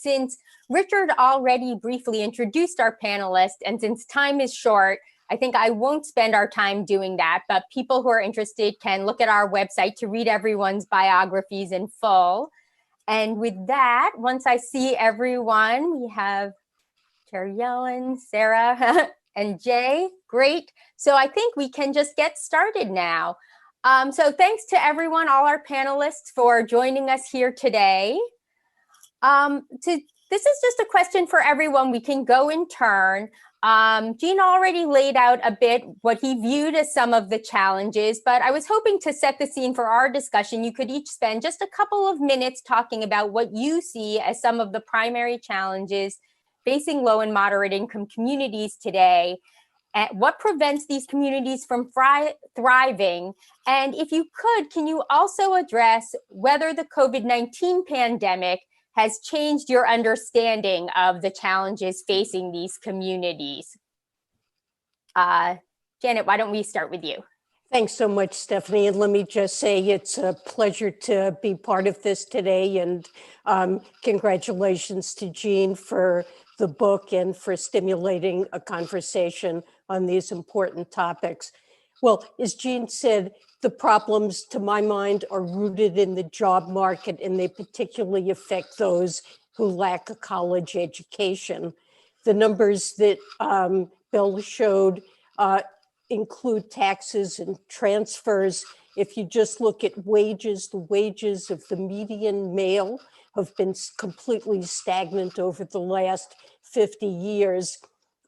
since Richard already briefly introduced our panelists, and since time is short, I think I won't spend our time doing that, but people who are interested can look at our website to read everyone's biographies in full. And with that, once I see everyone, we have Chair Yellen, Sarah, and Jay. Great. So I think we can just get started now. So thanks to everyone, all our panelists, for joining us here today. This is just a question for everyone. We can go in turn. Gene already laid out a bit what he viewed as some of the challenges, but I was hoping to set the scene for our discussion. You could each spend just a couple of minutes talking about what you see as some of the primary challenges facing low and moderate income communities today, and what prevents these communities from thriving. And if you could, can you also address whether the COVID-19 pandemic has changed your understanding of the challenges facing these communities? Janet, why don't we start with you? Thanks so much, Stephanie. And let me just say it's a pleasure to be part of this today. And congratulations to Jean for the book and for stimulating a conversation on these important topics. Well, as Jean said, the problems, to my mind, are rooted in the job market, and they particularly affect those who lack a college education. The numbers that Bill showed include taxes and transfers. If you just look at wages, the wages of the median male have been completely stagnant over the last 50 years.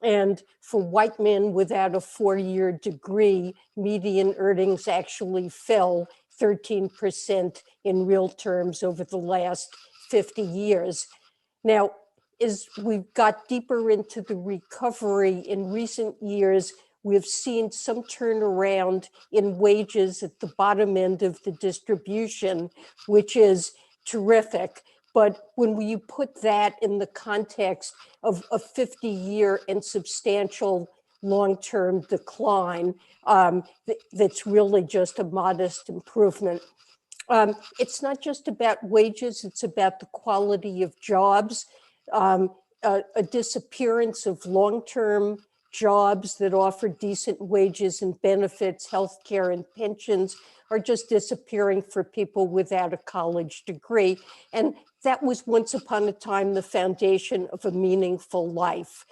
And for white men without a 4-year degree, median earnings actually fell 13% in real terms over the last 50 years. Now, as we've got deeper into the recovery in recent years, we've seen some turnaround in wages at the bottom end of the distribution, which is terrific. But when you put that in the context of a 50-year and substantial long-term decline, that's really just a modest improvement. It's not just about wages, it's about the quality of jobs, a disappearance of long-term jobs that offer decent wages and benefits, healthcare and pensions are just disappearing for people without a college degree. And that was once upon a time the foundation of a meaningful life.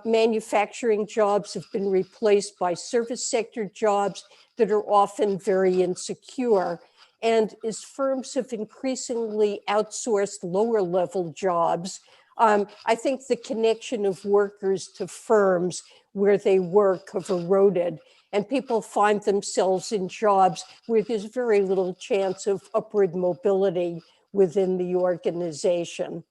Manufacturing jobs have been replaced by service sector jobs that are often very insecure. And as firms have increasingly outsourced lower level jobs, I think the connection of workers to firms where they work have eroded, and people find themselves in jobs where there's very little chance of upward mobility within the organization.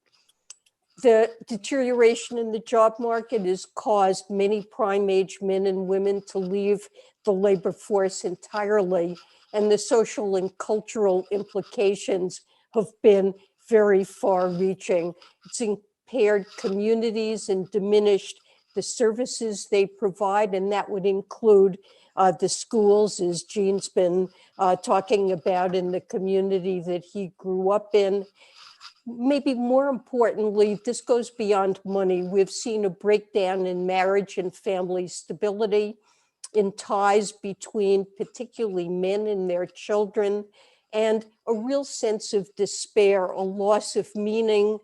The deterioration in the job market has caused many prime-age men and women to leave the labor force entirely, and the social and cultural implications have been very far-reaching. It's impaired communities and diminished the services they provide, and that would include the schools, as Jean's been talking about, in the community that he grew up in. Maybe more importantly, this goes beyond money. We've seen a breakdown in marriage and family stability, in ties between particularly men and their children, and a real sense of despair, a loss of meaning,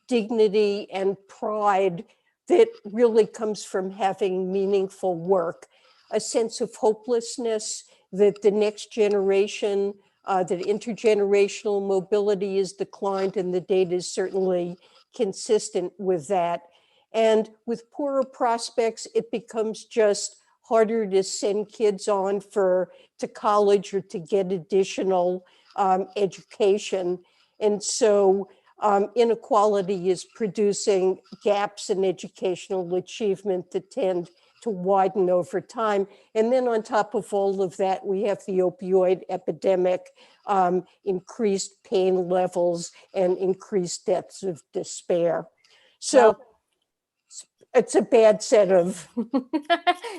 dignity, and pride that really comes from having meaningful work, a sense of hopelessness that the next generation, that intergenerational mobility is declined, and the data is certainly consistent with that. And with poorer prospects, it becomes just harder to send kids on to college or to get additional education. And so inequality is producing gaps in educational achievement that tend to widen over time. And then on top of all of that, we have the opioid epidemic, increased pain levels, and increased deaths of despair. So it's a bad set of...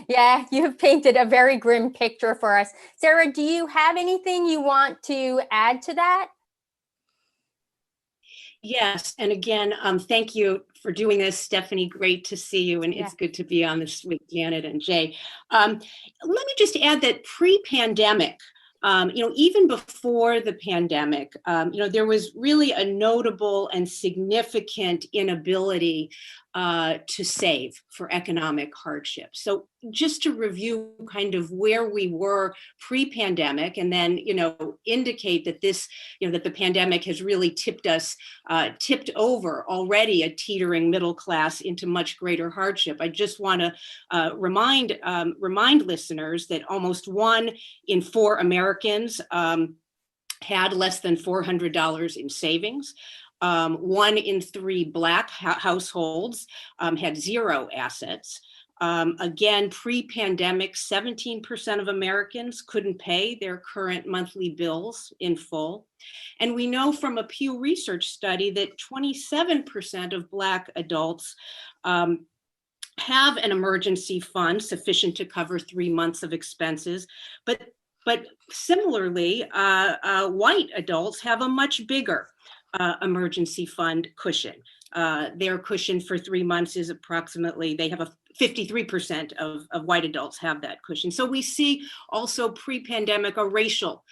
Yeah, you've painted a very grim picture for us. Sarah, do you have anything you want to add to that? Yes, and again, thank you for doing this, Stephanie. Great to see you, and it's good to be on this with Janet and Jay. Let me just add that pre-pandemic, even before the pandemic, there was really a notable and significant inability to save for economic hardship. So just to review kind of where we were pre-pandemic, and then, indicate that that the pandemic has really tipped over already a teetering middle class into much greater hardship. I just want to remind listeners that almost 1 in 4 Americans had less than $400 in savings. 1 in 3 Black households had 0 assets. Again, pre-pandemic, 17% of Americans couldn't pay their current monthly bills in full. And we know from a Pew Research study that 27% of Black adults have an emergency fund sufficient to cover 3 months of expenses. But similarly, white adults have a much bigger emergency fund cushion. Their cushion for 3 months is approximately, they have a 53% of white adults have that cushion. So we see also pre-pandemic a racial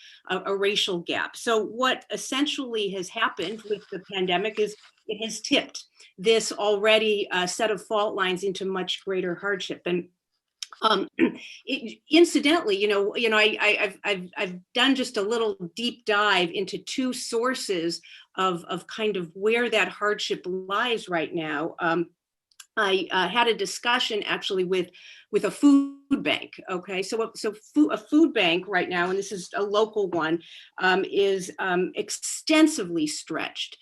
gap. So what essentially has happened with the pandemic is it has tipped this already set of fault lines into much greater hardship. And incidentally, I've done just a little deep dive into 2 sources of kind of where that hardship lies right now. I had a discussion actually with a food bank. Okay, so a food bank right now, and this is a local one, is extensively stretched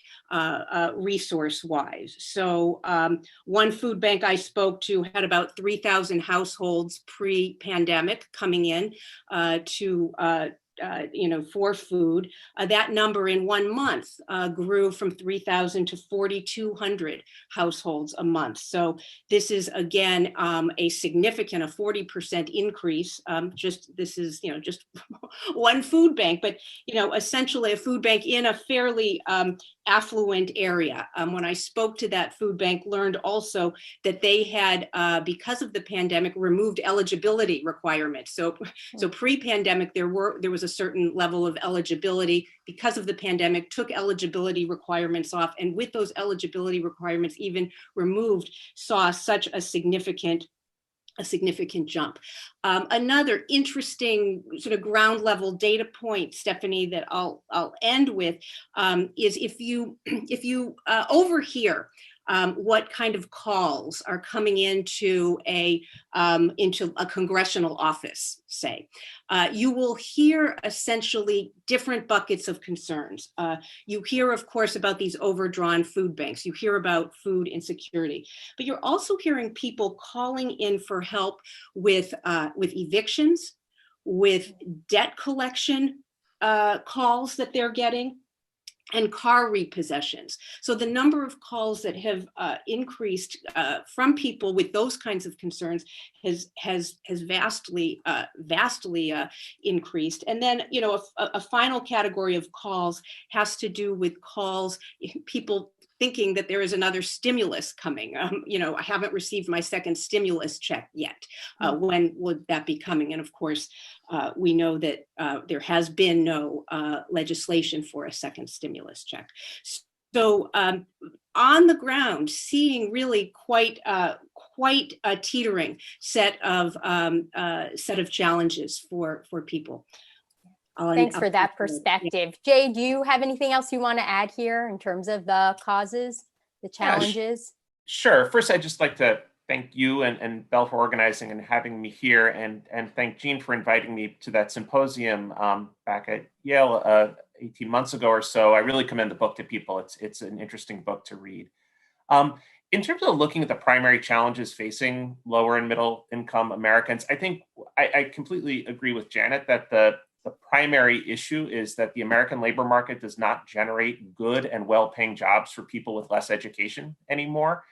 resource-wise. So one food bank I spoke to had about 3,000 households pre-pandemic coming in for food. That number in 1 month grew from 3,000 to 4,200 households a month. So this is again a significant, a 40% increase. This is just one food bank, but essentially a food bank in a fairly affluent area. When I spoke to that food bank, learned also that they had, because of the pandemic, removed eligibility requirements. So pre-pandemic, there was a certain level of eligibility. Because of the pandemic, took eligibility requirements off, and with those eligibility requirements even removed, saw such a significant jump. Another interesting sort of ground level data point, Stephanie, that I'll end with is if you overhear what kind of calls are coming into a congressional office, say, you will hear essentially different buckets of concerns. You hear, of course, about these overdrawn food banks. You hear about food insecurity, but you're also hearing people calling in for help with evictions, with debt collection calls that they're getting, and car repossessions. So the number of calls that have increased from people with those kinds of concerns has vastly increased. And then, a final category of calls has to do with calls, people thinking that there is another stimulus coming. I haven't received my second stimulus check yet. When would that be coming? And of course, we know that there has been no legislation for a second stimulus check. So on the ground, seeing really quite a teetering set of challenges for people. Thanks for that perspective. Jay, do you have anything else you want to add here in terms of the causes, the challenges? Sure. First, I'd just like to thank you and Belle for organizing and having me here, and thank Jean for inviting me to that symposium back at Yale 18 months ago or so. I really commend the book to people. It's an interesting book to read. In terms of looking at the primary challenges facing lower and middle income Americans, I think I completely agree with Janet that the primary issue is that the American labor market does not generate good and well-paying jobs for people with less education anymore.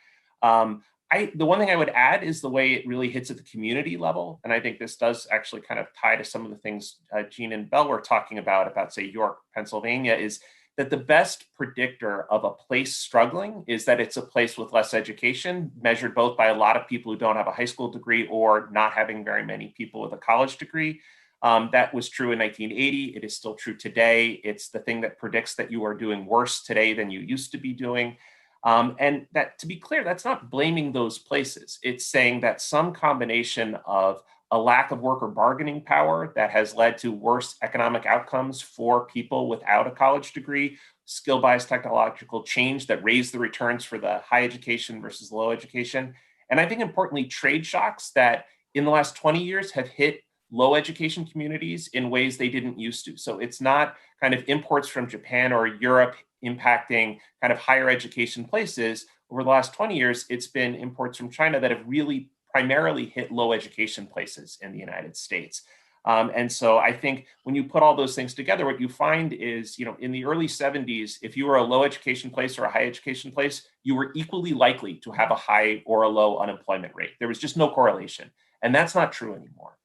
The one thing I would add is the way it really hits at the community level. And I think this does actually kind of tie to some of the things Jean and Belle were talking about say, York, Pennsylvania, is that the best predictor of a place struggling is that it's a place with less education, measured both by a lot of people who don't have a high school degree or not having very many people with a college degree. That was true in 1980. It is still true today. It's the thing that predicts that you are doing worse today than you used to be doing. And that, to be clear, that's not blaming those places. It's saying that some combination of a lack of worker bargaining power that has led to worse economic outcomes for people without a college degree, skill-biased technological change that raised the returns for the high education versus low education. And I think importantly, trade shocks that in the last 20 years have hit low education communities in ways they didn't used to. So it's not kind of imports from Japan or Europe impacting kind of higher education places. Over the last 20 years, it's been imports from China that have really primarily hit low education places in the United States. And so I think when you put all those things together, what you find is, in the early 70s, if you were a low education place or a high education place, you were equally likely to have a high or a low unemployment rate. There was just no correlation. And that's not true anymore.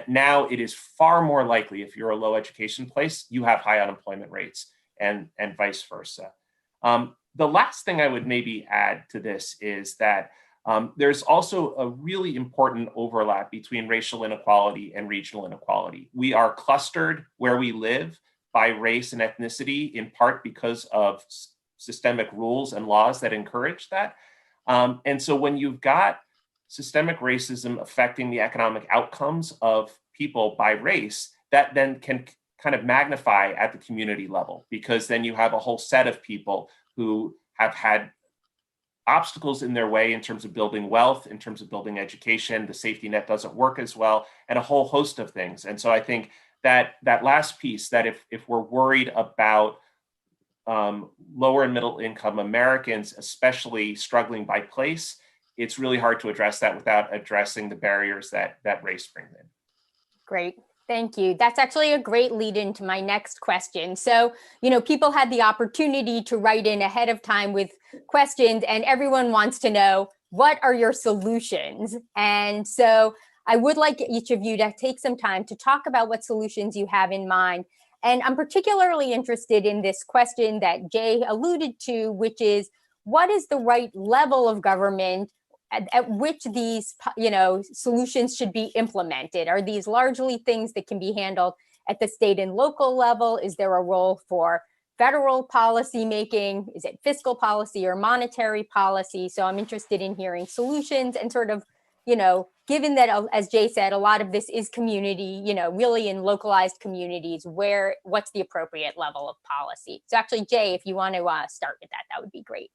Now it is far more likely if you're a low education place, you have high unemployment rates and vice versa. The last thing I would maybe add to this is that there's also a really important overlap between racial inequality and regional inequality. We are clustered where we live by race and ethnicity, in part because of systemic rules and laws that encourage that. And so when you've got systemic racism affecting the economic outcomes of people by race, that then can kind of magnify at the community level, because then you have a whole set of people who have had obstacles in their way in terms of building wealth, in terms of building education, the safety net doesn't work as well, and a whole host of things. And so I think that last piece, that if we're worried about lower and middle income Americans, especially struggling by place, it's really hard to address that without addressing the barriers that race brings in. Great. Thank you. That's actually a great lead into my next question. So, people had the opportunity to write in ahead of time with questions, and everyone wants to know, what are your solutions? And so I would like each of you to take some time to talk about what solutions you have in mind. And I'm particularly interested in this question that Jay alluded to, which is, what is the right level of government at which these, solutions should be implemented? Are these largely things that can be handled at the state and local level? Is there a role for federal policy making? Is it fiscal policy or monetary policy? So I'm interested in hearing solutions and sort of, given that, as Jay said, a lot of this is community, really in localized communities, what's the appropriate level of policy? So actually, Jay, if you want to start with that would be great.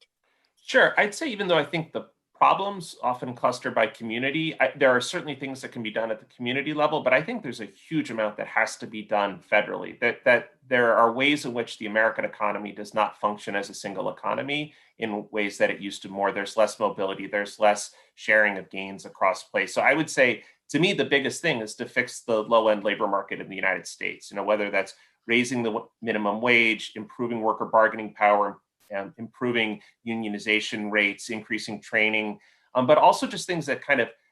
Sure. I'd say, even though I think the problems often cluster by community, there are certainly things that can be done at the community level, but I think there's a huge amount that has to be done federally. That there are ways in which the American economy does not function as a single economy in ways that it used to more. There's less mobility, there's less sharing of gains across place. So I would say, to me, the biggest thing is to fix the low-end labor market in the United States. Whether that's raising the minimum wage, improving worker bargaining power, improving unionization rates, increasing training, but also just things that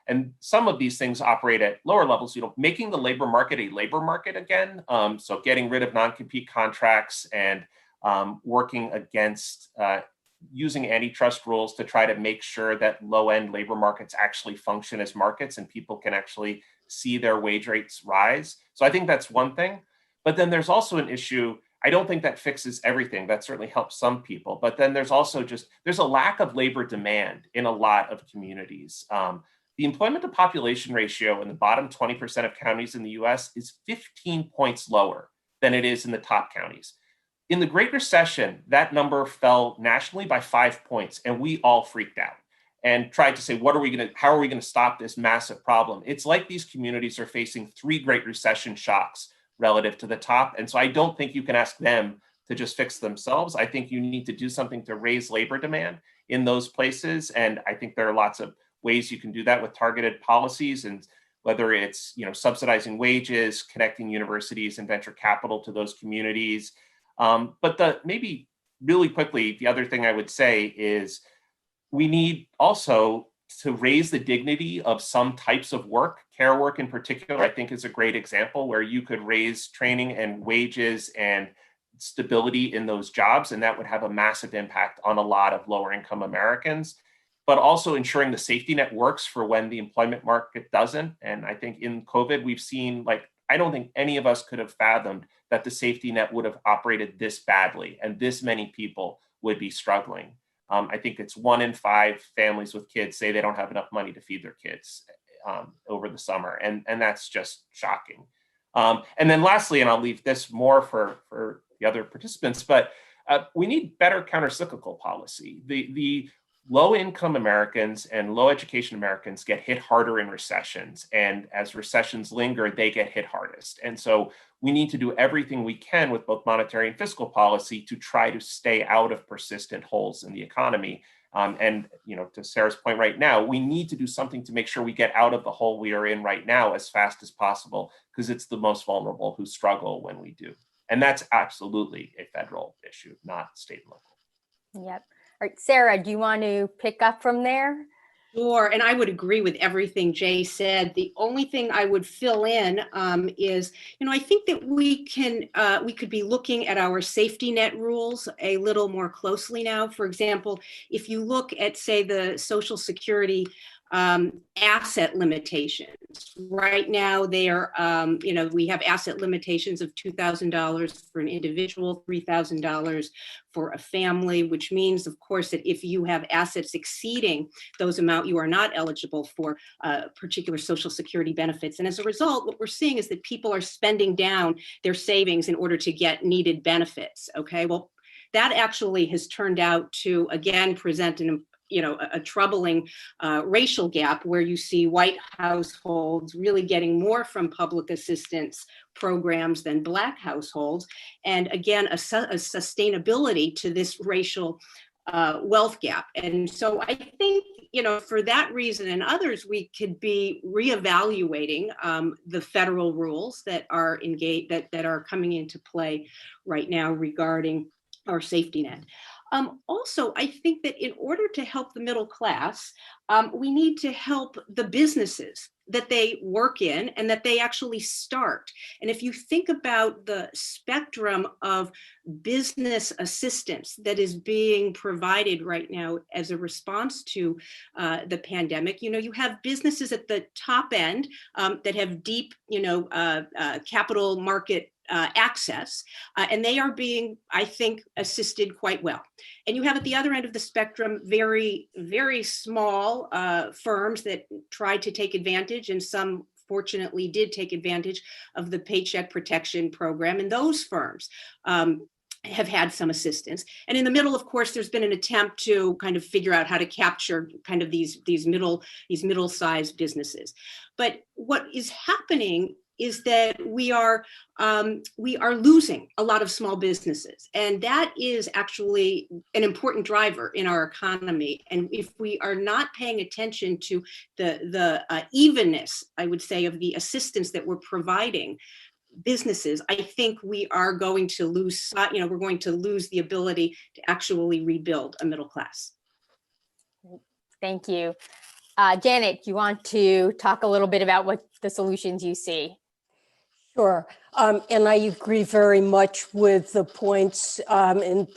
and some of these things operate at lower levels, making the labor market a labor market again. So getting rid of non-compete contracts and working against using antitrust rules to try to make sure that low-end labor markets actually function as markets and people can actually see their wage rates rise. So I think that's one thing. But then there's also an issue. I don't think that fixes everything. That certainly helps some people. But then there's also there's a lack of labor demand in a lot of communities. The employment to population ratio in the bottom 20% of counties in the US is 15 points lower than it is in the top counties. In the Great Recession, that number fell nationally by 5 points, and we all freaked out and tried to say, how are we going to stop this massive problem? It's like these communities are facing 3 Great Recession shocks relative to the top. And so I don't think you can ask them to just fix themselves. I think you need to do something to raise labor demand in those places. And I think there are lots of ways you can do that with targeted policies, and whether it's subsidizing wages, connecting universities and venture capital to those communities. But maybe really quickly, the other thing I would say is we need also to raise the dignity of some types of work. Care work in particular, I think, is a great example where you could raise training and wages and stability in those jobs, and that would have a massive impact on a lot of lower income Americans, but also ensuring the safety net works for when the employment market doesn't. And I think in COVID, we've seen, like, I don't think any of us could have fathomed that the safety net would have operated this badly and this many people would be struggling. I think it's 1 in 5 families with kids say they don't have enough money to feed their kids over the summer. And that's just shocking. And then lastly, and I'll leave this more for the other participants, but we need better countercyclical policy. The low-income Americans and low-education Americans get hit harder in recessions. And as recessions linger, they get hit hardest. And so we need to do everything we can with both monetary and fiscal policy to try to stay out of persistent holes in the economy. And to Sarah's point right now, we need to do something to make sure we get out of the hole we are in right now as fast as possible, because it's the most vulnerable who struggle when we do. And that's absolutely a federal issue, not state and local. Yep. All right, Sarah, do you want to pick up from there? Sure, and I would agree with everything Jay said. The only thing I would fill in is, I think that we could be looking at our safety net rules a little more closely now. For example, if you look at, say, the Social Security asset limitations. Right now, they are, we have asset limitations of $2,000 for an individual, $3,000 for a family, which means, of course, that if you have assets exceeding those amount, you are not eligible for particular Social Security benefits. And as a result, what we're seeing is that people are spending down their savings in order to get needed benefits. Okay, well, that actually has turned out to, again, present a troubling racial gap, where you see white households really getting more from public assistance programs than Black households. And again, a sustainability to this racial wealth gap. And so I think, for that reason and others, we could be reevaluating the federal rules that are engaged, that are coming into play right now regarding our safety net. Also, I think that in order to help the middle class, we need to help the businesses that they work in and that they actually start. And if you think about the spectrum of business assistance that is being provided right now as a response to the pandemic, you have businesses at the top end that have deep, capital market access, and they are being, I think, assisted quite well. And you have at the other end of the spectrum very, very small firms that tried to take advantage, and some fortunately did take advantage of the Paycheck Protection Program, and those firms have had some assistance. And in the middle, of course, there's been an attempt to kind of figure out how to capture kind of these middle-sized businesses. But what is happening is that we are losing a lot of small businesses. And that is actually an important driver in our economy. And if we are not paying attention to the evenness, I would say, of the assistance that we're providing businesses, I think we are going to lose, we're going to lose the ability to actually rebuild a middle class. Thank you. Janet, do you want to talk a little bit about what the solutions you see? Sure. And I agree very much with the points and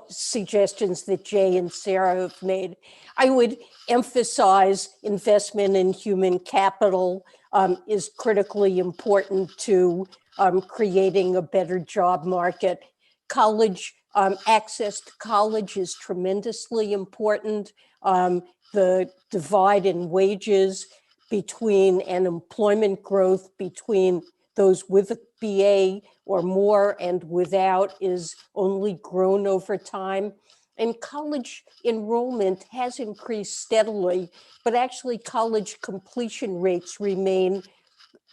suggestions that Jay and Sarah have made. I would emphasize investment in human capital is critically important to creating a better job market. College, access to college is tremendously important. The divide in wages between and employment growth between those with a BA or more and without is only grown over time. And college enrollment has increased steadily, but actually college completion rates remain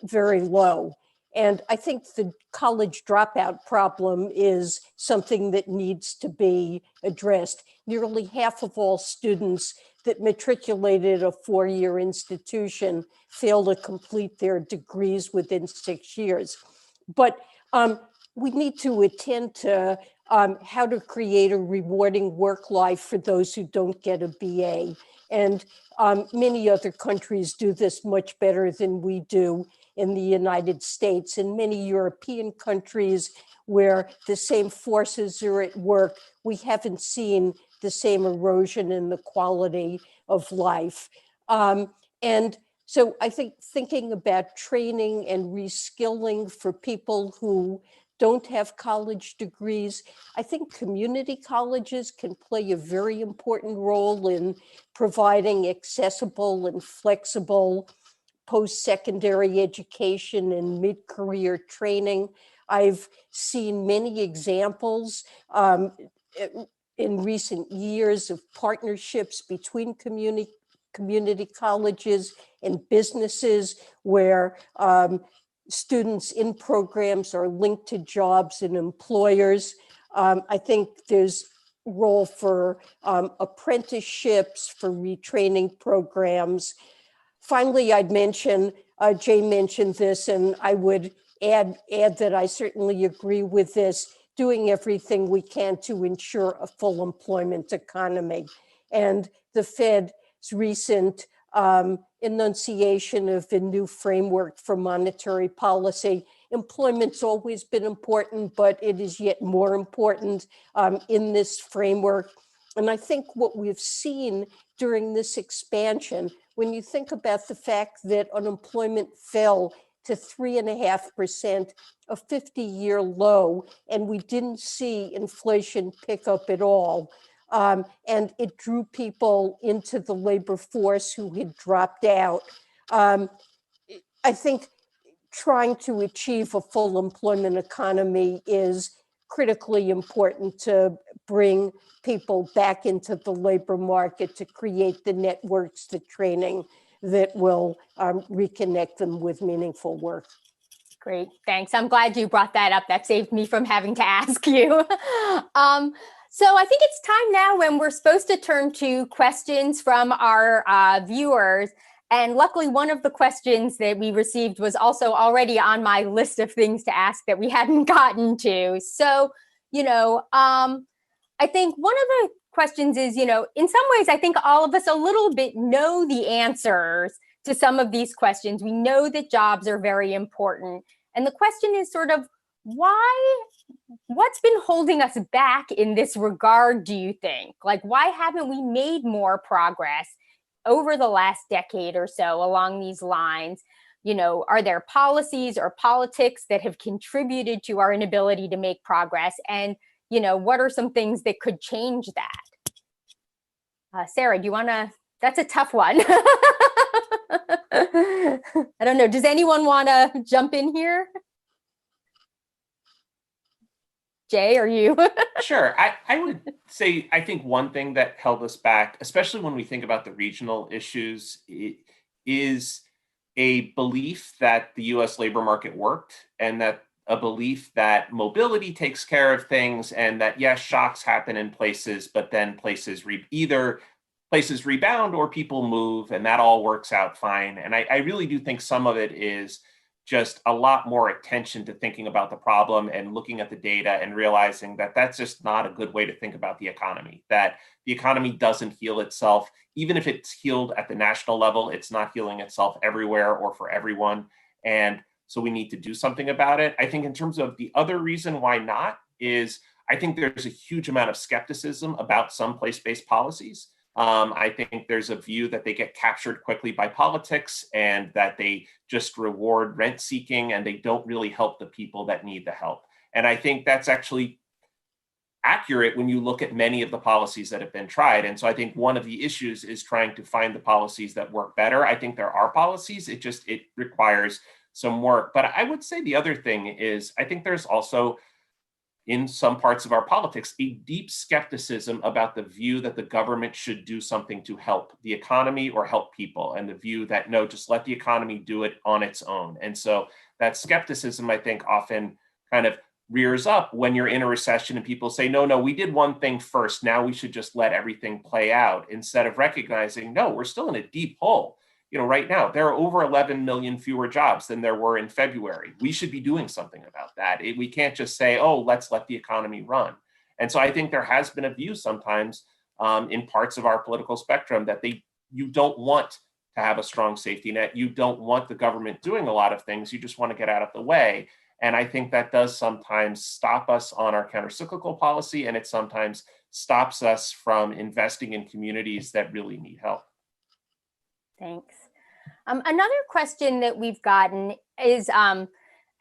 very low. And I think the college dropout problem is something that needs to be addressed. Nearly half of all students that matriculated a four-year institution fail to complete their degrees within 6 years. But we need to attend to how to create a rewarding work life for those who don't get a BA. And many other countries do this much better than we do in the United States. In many European countries, where the same forces are at work, we haven't seen the same erosion in the quality of life. And so I think thinking about training and reskilling for people who don't have college degrees, I think community colleges can play a very important role in providing accessible and flexible post-secondary education and mid-career training. I've seen many examples in recent years of partnerships between community colleges and businesses where students in programs are linked to jobs and employers. I think there's role for apprenticeships, for retraining programs. Finally, I'd mention, Jay mentioned this, and I would add that I certainly agree with this, doing everything we can to ensure a full employment economy. And the Fed's recent enunciation of a new framework for monetary policy. Employment's always been important, but it is yet more important in this framework. And I think what we've seen during this expansion, when you think about the fact that unemployment fell to 3.5%, a 50-year low, and we didn't see inflation pick up at all. And it drew people into the labor force who had dropped out. I think trying to achieve a full employment economy is critically important to bring people back into the labor market, to create the networks, the training that will reconnect them with meaningful work. Great, thanks. I'm glad you brought that up. That saved me from having to ask you. So I think it's time now when we're supposed to turn to questions from our viewers. And luckily, one of the questions that we received was also already on my list of things to ask that we hadn't gotten to. So, I think one of the questions is, in some ways, I think all of us a little bit know the answers to some of these questions. We know that jobs are very important. And the question is sort of, what's been holding us back in this regard, do you think? Like, why haven't we made more progress over the last decade or so along these lines? Are there policies or politics that have contributed to our inability to make progress? And, what are some things that could change that? Sarah, do you want to, that's a tough one. I don't know. Does anyone want to jump in here? Jay, are you? Sure. I would say, I think one thing that held us back, especially when we think about the regional issues, is a belief that the US labor market worked, and that a belief that mobility takes care of things, and that, yes, shocks happen in places, but then places either places rebound or people move, and that all works out fine. And I really do think some of it is just a lot more attention to thinking about the problem and looking at the data and realizing that that's just not a good way to think about the economy, that the economy doesn't heal itself. Even if it's healed at the national level, it's not healing itself everywhere or for everyone. And so we need to do something about it. I think in terms of the other reason why not is, I think there's a huge amount of skepticism about some place-based policies. I think there's a view that they get captured quickly by politics, and that they just reward rent seeking, and they don't really help the people that need the help. And I think that's actually accurate when you look at many of the policies that have been tried. And so I think one of the issues is trying to find the policies that work better. I think there are policies, it requires some work. But I would say the other thing is, I think there's also, in some parts of our politics, a deep skepticism about the view that the government should do something to help the economy or help people, and the view that, no, just let the economy do it on its own. And so that skepticism, I think, often kind of rears up when you're in a recession and people say, no, we did one thing first, now we should just let everything play out, instead of recognizing, no, we're still in a deep hole. Right now, there are over 11 million fewer jobs than there were in February. We should be doing something about that. We can't just say, oh, let's let the economy run. And so I think there has been a view sometimes in parts of our political spectrum that you don't want to have a strong safety net. You don't want the government doing a lot of things. You just want to get out of the way. And I think that does sometimes stop us on our countercyclical policy, and it sometimes stops us from investing in communities that really need help. Thanks. Another question that we've gotten is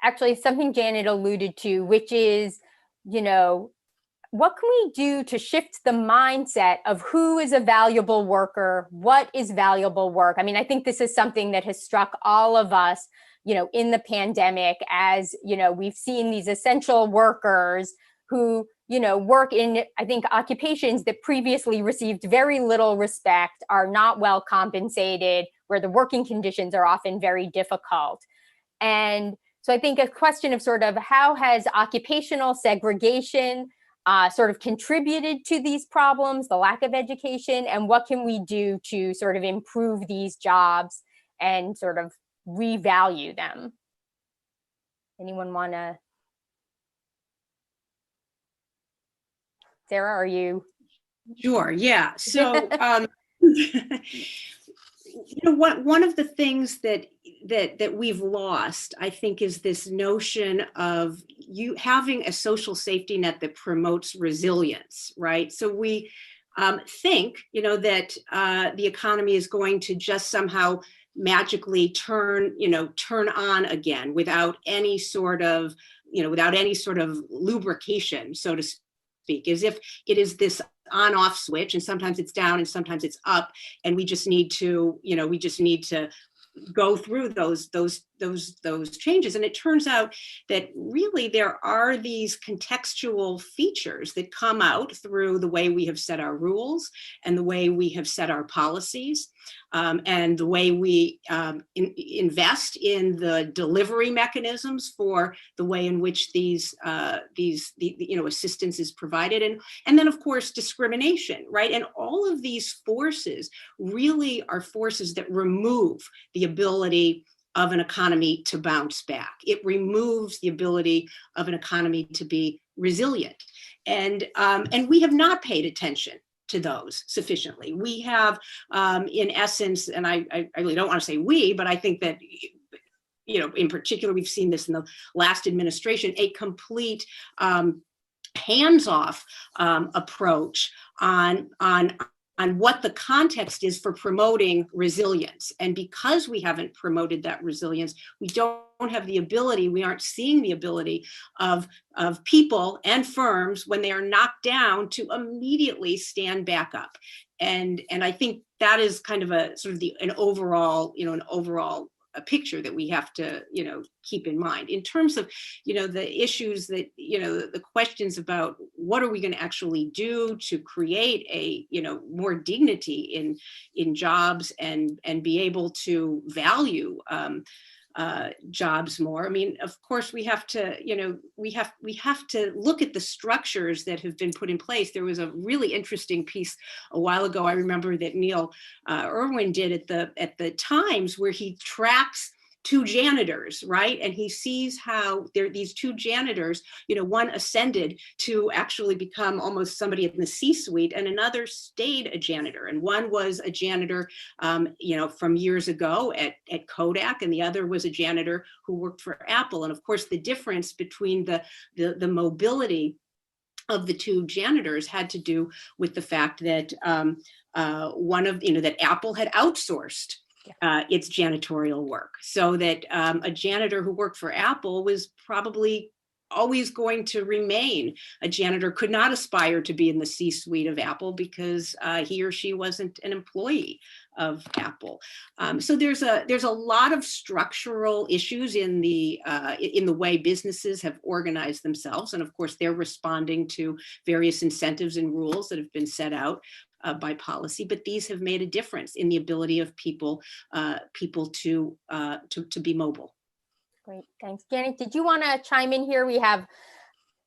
actually something Janet alluded to, which is, what can we do to shift the mindset of who is a valuable worker? What is valuable work? I mean, I think this is something that has struck all of us, in the pandemic, as, we've seen these essential workers who, work in, I think, occupations that previously received very little respect, are not well compensated, where the working conditions are often very difficult. And so I think a question of sort of how has occupational segregation sort of contributed to these problems, the lack of education, and what can we do to sort of improve these jobs and sort of revalue them? Anyone want to? Sarah, are you? Sure, yeah. So, one of the things that we've lost, I think, is this notion of you having a social safety net that promotes resilience, right? So we think, that the economy is going to just somehow magically turn on again without any sort of lubrication, so to speak, as if it is this on-off switch, and sometimes it's down and sometimes it's up, and we just need to go through those changes. And it turns out that really there are these contextual features that come out through the way we have set our rules and the way we have set our policies, and the way we invest in the delivery mechanisms for the way in which these assistance is provided, and then of course discrimination, right? And all of these forces really are forces that remove the ability of an economy to bounce back. It removes the ability of an economy to be resilient, and we have not paid attention to those sufficiently. We have, in essence, and I really don't want to say we, but I think that, in particular, we've seen this in the last administration, a complete hands-off approach on what the context is for promoting resilience. And because we haven't promoted that resilience, we don't have the ability, we aren't seeing the ability of people and firms, when they are knocked down, to immediately stand back up. And I think that is kind of an overall a picture that we have to, keep in mind in terms of, the issues that, the questions about what are we going to actually do to create a, more dignity in jobs and be able to value jobs more. I mean, of course, we have to, we have to look at the structures that have been put in place. There was a really interesting piece a while ago, I remember, that Neil Irwin did at the Times, where he tracks two janitors, right? And he sees how these two janitors, one ascended to actually become almost somebody in the C-suite, and another stayed a janitor. And one was a janitor, from years ago at Kodak, and the other was a janitor who worked for Apple. And of course, the difference between the mobility of the two janitors had to do with the fact that that Apple had outsourced its janitorial work, so that a janitor who worked for Apple was probably always going to remain a janitor, could not aspire to be in the C-suite of Apple because he or she wasn't an employee of Apple. So there's a lot of structural issues in the way businesses have organized themselves, and of course they're responding to various incentives and rules that have been set out by policy, but these have made a difference in the ability of people to be mobile. Great, thanks. Janet, did you want to chime in here? We have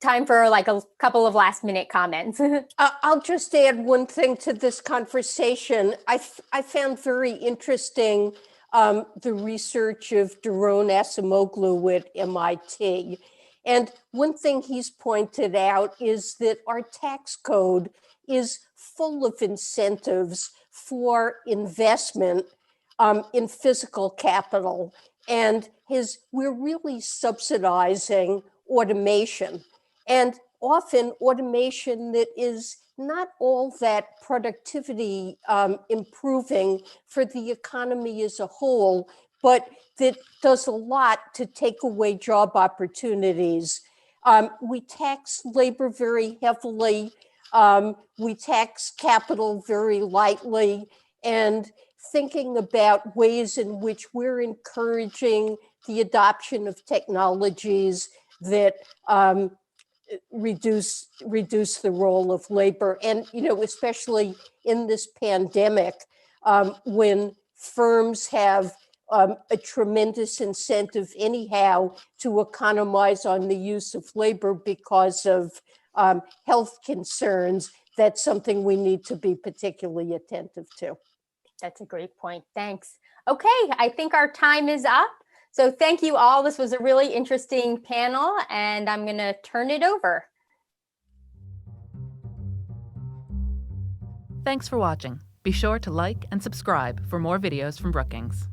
time for like a couple of last minute comments. I'll just add one thing to this conversation. I found very interesting the research of Daron Acemoglu at MIT. And one thing he's pointed out is that our tax code is full of incentives for investment in physical capital. and we're really subsidizing automation, and often automation that is not all that productivity improving for the economy as a whole, but that does a lot to take away job opportunities. We tax labor very heavily. We tax capital very lightly, and thinking about ways in which we're encouraging the adoption of technologies that reduce the role of labor. And, especially in this pandemic, when firms have a tremendous incentive anyhow to economize on the use of labor because of health concerns, that's something we need to be particularly attentive to. That's a great point. Thanks. Okay, I think our time is up. So thank you all. This was a really interesting panel, and I'm going to turn it over. Thanks for watching. Be sure to like and subscribe for more videos from Brookings.